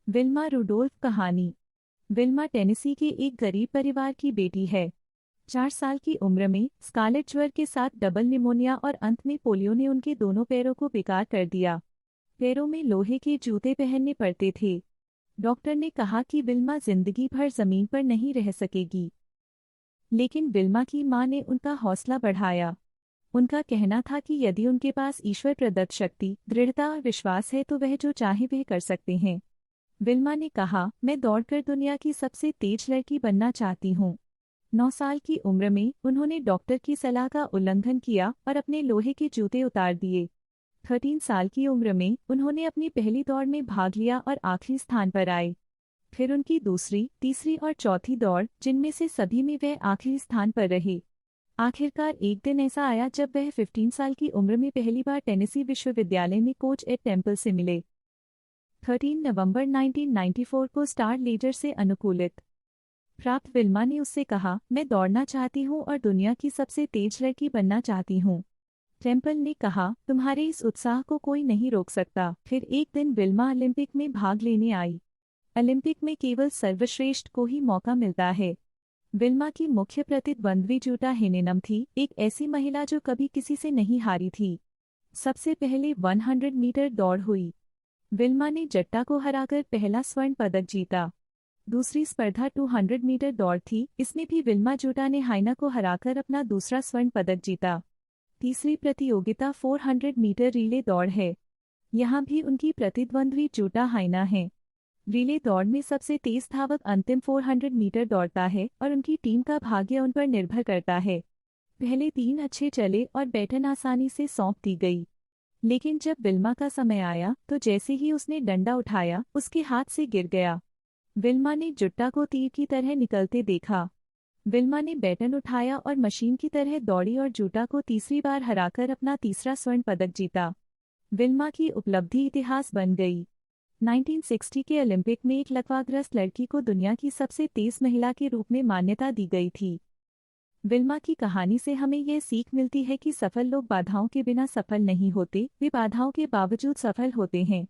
Wilma Rudolph कहानी। Wilma Tennessee के एक गरीब परिवार की बेटी है। 4 साल की उम्र में स्कारलेट ज्वर के साथ डबल निमोनिया और अंत में पोलियो ने उनके दोनों पैरों को बेकार कर दिया। पैरों में लोहे के जूते पहनने पड़ते थे। डॉक्टर ने कहा कि विल्मा जिंदगी भर जमीन पर नहीं रह सकेगी। लेकिन विल्मा की मां ने उनका हौसला बढ़ाया। उनका कहना था कि यदि उनके पास ईश्वर प्रदत्त शक्ति, दृढ़ता और विश्वास है तो वह जो चाहे वह कर सकते हैं। विल्मा ने कहा, मैं दौड़कर दुनिया की सबसे तेज लड़की बनना चाहती हूँ। 9 साल की उम्र में उन्होंने डॉक्टर की सलाह का उल्लंघन किया और अपने लोहे के जूते उतार दिए। 13 साल की उम्र में उन्होंने अपनी पहली दौड़ में भाग लिया और आखिरी स्थान पर आए। फिर उनकी दूसरी, तीसरी और चौथी दौड़, जिनमें से सभी में वह आखिरी स्थान पर रहे। आखिरकार एक दिन ऐसा आया जब वह 15 साल की उम्र में पहली बार टेनेसी विश्वविद्यालय में कोच एड टेम्पल से मिले। 13 नवंबर 1994 को स्टार लीडर से अनुकूलित प्राप्त विल्मा ने उससे कहा, मैं दौड़ना चाहती हूँ और दुनिया की सबसे तेज लड़की बनना चाहती हूँ। टेम्पल ने कहा, तुम्हारे इस उत्साह को कोई नहीं रोक सकता। फिर एक दिन विल्मा ओलंपिक में भाग लेने आई। ओलंपिक में केवल सर्वश्रेष्ठ को ही मौका मिलता है। विल्मा की मुख्य प्रतिद्वंद्वी जूटा हेनेनम थी, एक ऐसी महिला जो कभी किसी से नहीं हारी थी। सबसे पहले 100 मीटर दौड़ हुई। विल्मा ने जट्टा को हराकर पहला स्वर्ण पदक जीता। दूसरी स्पर्धा 200 मीटर दौड़ थी, इसमें भी विल्मा जूटा ने हाइना को हराकर अपना दूसरा स्वर्ण पदक जीता। तीसरी प्रतियोगिता 400 मीटर रिले दौड़ है। यहाँ भी उनकी प्रतिद्वंद्वी जूटा हाइना है। रिले दौड़ में सबसे तेज धावक अंतिम 400 मीटर दौड़ता है और उनकी टीम का भाग्य उन पर निर्भर करता है। पहले 3 अच्छे चले और बैटन आसानी से सौंप दी गई। लेकिन जब विल्मा का समय आया तो जैसे ही उसने डंडा उठाया, उसके हाथ से गिर गया। विल्मा ने जुट्टा को तीर की तरह निकलते देखा। विल्मा ने बैटन उठाया और मशीन की तरह दौड़ी और जूटा को तीसरी बार हराकर अपना तीसरा स्वर्ण पदक जीता। विल्मा की उपलब्धि इतिहास बन गई। 1960 के ओलंपिक में एक लकवाग्रस्त लड़की को दुनिया की सबसे तेज महिला के रूप में मान्यता दी गई थी। विल्मा की कहानी से हमें यह सीख मिलती है कि सफल लोग बाधाओं के बिना सफल नहीं होते, वे बाधाओं के बावजूद सफल होते हैं।